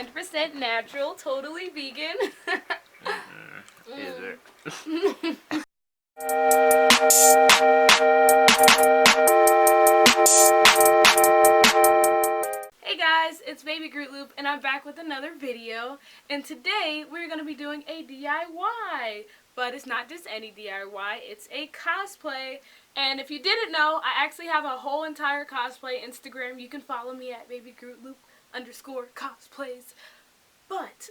100% natural, totally vegan. Is it? Hey guys, it's Baby Groot Loop and I'm back with another video, and today we're going to be doing a DIY, but it's not just any DIY, it's a cosplay. And if you didn't know, I actually have a whole entire cosplay Instagram. You can follow me at babygrootloop_cosplays. But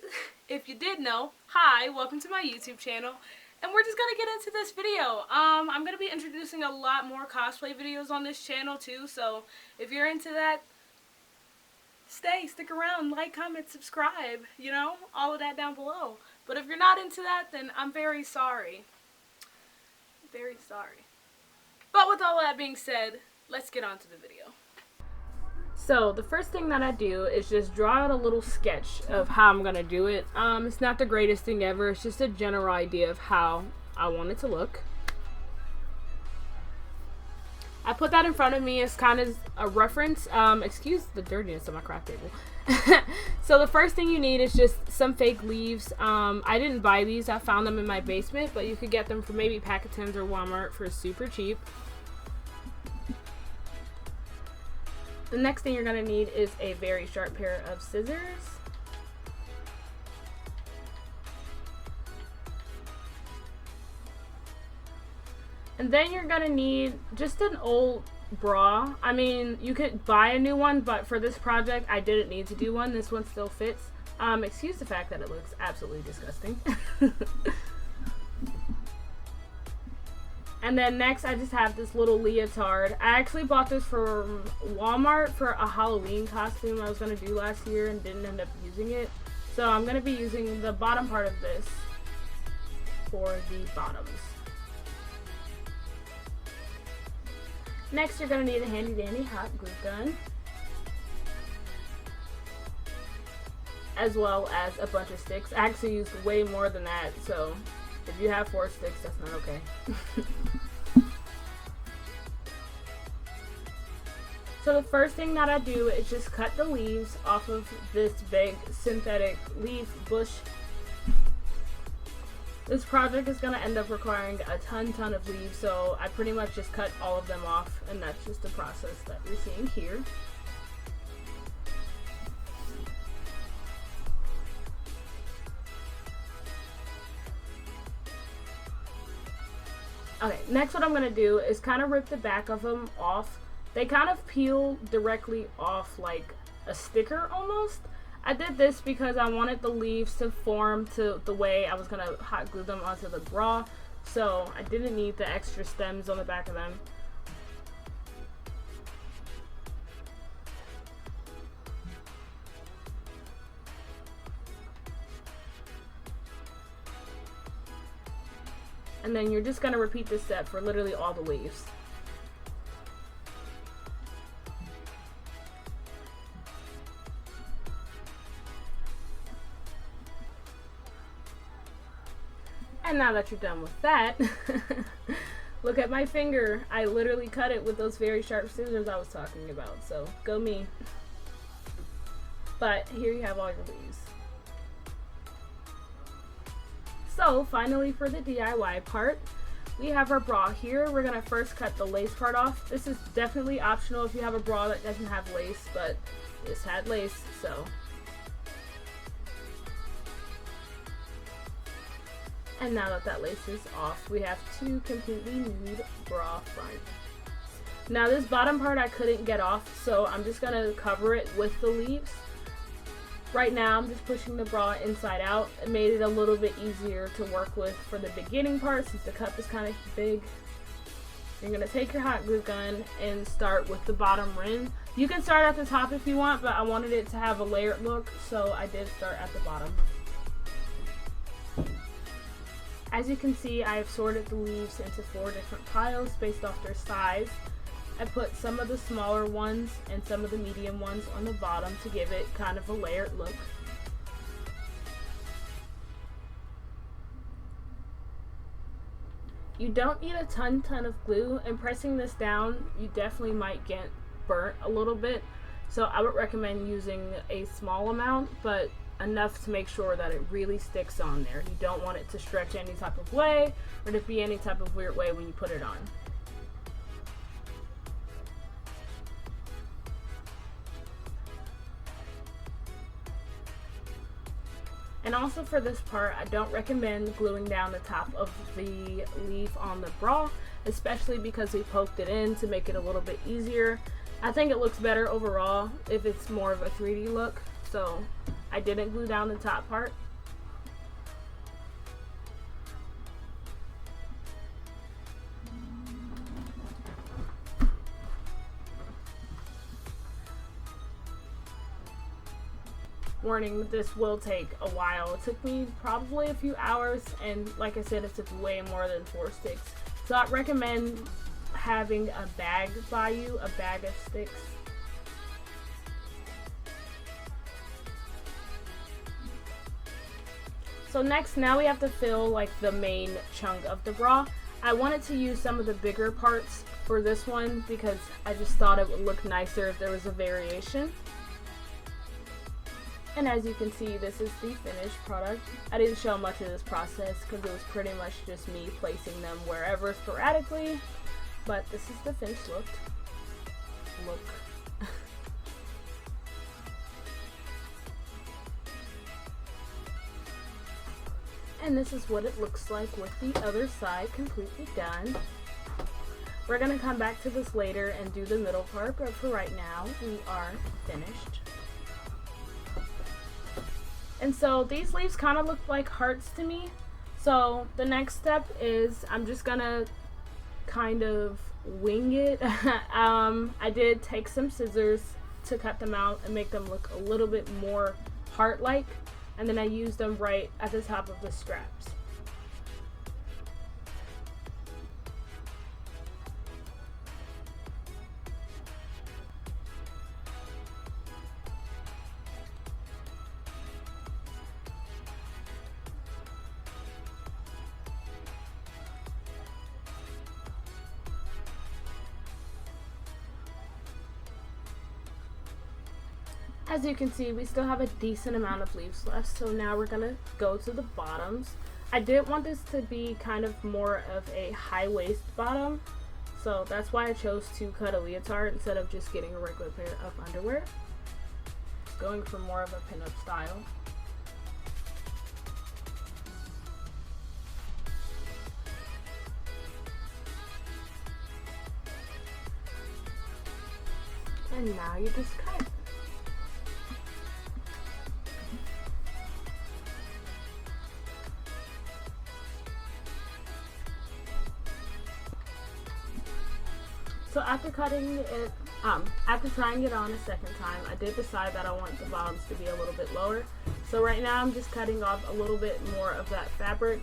if you did know, hi, welcome to my YouTube channel, and we're just going to get into this video. I'm going to be introducing a lot more cosplay videos on this channel too, so if you're into that, stick around, like, comment, subscribe, you know, all of that down below. But if you're not into that, then I'm very sorry. Very sorry. But with all that being said, let's get on to the video. So the first thing that I do is just draw out a little sketch of how I'm gonna do it. It's not the greatest thing ever, it's just a general idea of how I want it to look. I put that in front of me as kind of a reference. Excuse the dirtiness of my craft table. So the first thing you need is just some fake leaves. I didn't buy these. I found them in my basement, but you could get them from maybe Pack-A-Tins or Walmart for super cheap. The next thing you're going to need is a very sharp pair of scissors. And then you're going to need just an old bra. I mean, you could buy a new one, but for this project, I didn't need to do one. This one still fits. Excuse the fact that it looks absolutely disgusting. And then next, I just have this little leotard. I actually bought this from Walmart for a Halloween costume I was going to do last year and didn't end up using it. So I'm going to be using the bottom part of this for the bottoms. Next, you're going to need a handy dandy hot glue gun, as well as a bunch of sticks. I actually used way more than that, so if you have 4 sticks, that's not okay. So the first thing that I do is just cut the leaves off of this big synthetic leaf bush. This project is going to end up requiring a ton of leaves, so I pretty much just cut all of them off, and that's just the process that you're seeing here. Okay, next what I'm going to do is kind of rip the back of them off. They kind of peel directly off like a sticker almost. I did this because I wanted the leaves to form to the way I was going to hot glue them onto the bra, so I didn't need the extra stems on the back of them. And then you're just going to repeat this step for literally all the leaves. And now that you're done with that, look at my finger. I literally cut it with those very sharp scissors I was talking about, so go me. But here you have all your leaves. So finally, for the DIY part, we have our bra here. We're going to first cut the lace part off. This is definitely optional if you have a bra that doesn't have lace, but this had lace, so. And now that that lace is off, we have 2 completely nude bra fronts. Now this bottom part I couldn't get off, so I'm just going to cover it with the leaves. Right now I'm just pushing the bra inside out. It made it a little bit easier to work with for the beginning part since the cup is kind of big. You're going to take your hot glue gun and start with the bottom rim. You can start at the top if you want, but I wanted it to have a layered look, so I did start at the bottom. As you can see, I have sorted the leaves into 4 different piles based off their size. I put some of the smaller ones and some of the medium ones on the bottom to give it kind of a layered look. You don't need a ton of glue, and pressing this down, you definitely might get burnt a little bit. So I would recommend using a small amount, but enough to make sure that it really sticks on there. You don't want it to stretch any type of way or to be any type of weird way when you put it on. And also for this part, I don't recommend gluing down the top of the leaf on the bra, especially because we poked it in to make it a little bit easier. I think it looks better overall if it's more of a 3D look, so I didn't glue down the top part. Warning, this will take a while. It took me probably a few hours, and like I said, it took way more than 4 sticks. So I'd recommend having a bag by you, a bag of sticks. So next, now we have to fill like the main chunk of the bra. I wanted to use some of the bigger parts for this one because I just thought it would look nicer if there was a variation. And as you can see, this is the finished product. I didn't show much of this process because it was pretty much just me placing them wherever sporadically. But this is the finished look. And this is what it looks like with the other side completely done. We're going to come back to this later and do the middle part, but for right now, we are finished. And so these leaves kind of look like hearts to me. So the next step is I'm just gonna kind of wing it. I did take some scissors to cut them out and make them look a little bit more heart-like, and then I used them right at the top of the straps. As you can see, we still have a decent amount of leaves left, so now we're gonna go to the bottoms. I did want this to be kind of more of a high waist bottom, so that's why I chose to cut a leotard instead of just getting a regular pair of underwear. Going for more of a pinup style. And now you just cut. So after cutting it, after trying it on a second time, I did decide that I want the bottoms to be a little bit lower. So right now I'm just cutting off a little bit more of that fabric.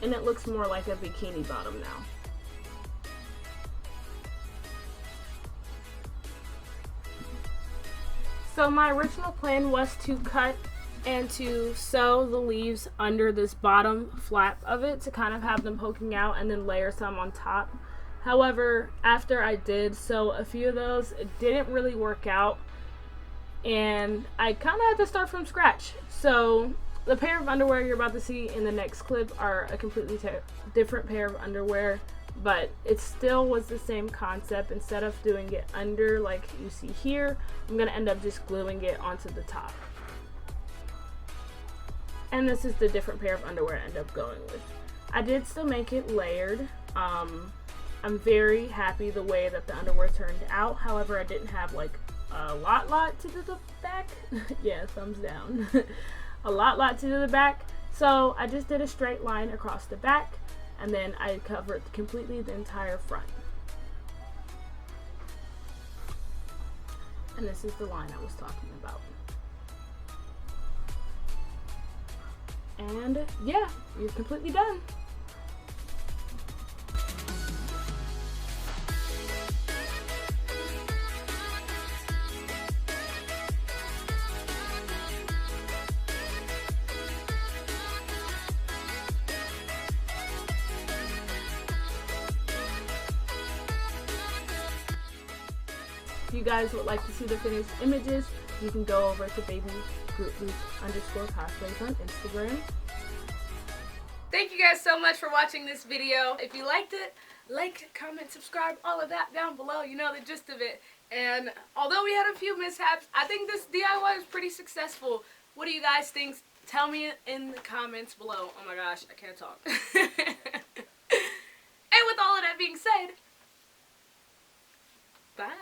And it looks more like a bikini bottom now. So my original plan was to cut and to sew the leaves under this bottom flap of it to kind of have them poking out and then layer some on top. However, after I did sew a few of those, it didn't really work out and I kind of had to start from scratch. So the pair of underwear you're about to see in the next clip are a completely different pair of underwear, but it still was the same concept. Instead of doing it under like you see here, I'm gonna end up just gluing it onto the top. And this is the different pair of underwear I end up going with. I did still make it layered. I'm very happy the way that the underwear turned out. However, I didn't have like a lot to the back. Yeah, thumbs down. A lot to the back. So I just did a straight line across the back, and then I covered completely the entire front. And this is the line I was talking about. And yeah, you're completely done. If you guys would like to see the finished images, you can go over to babygrouploop_cosplays on Instagram. Thank you guys so much for watching this video. If you liked it, like, comment, subscribe, all of that down below. You know the gist of it. And although we had a few mishaps, I think this DIY was pretty successful. What do you guys think? Tell me in the comments below. Oh my gosh, I can't talk. And with all of that being said, bye.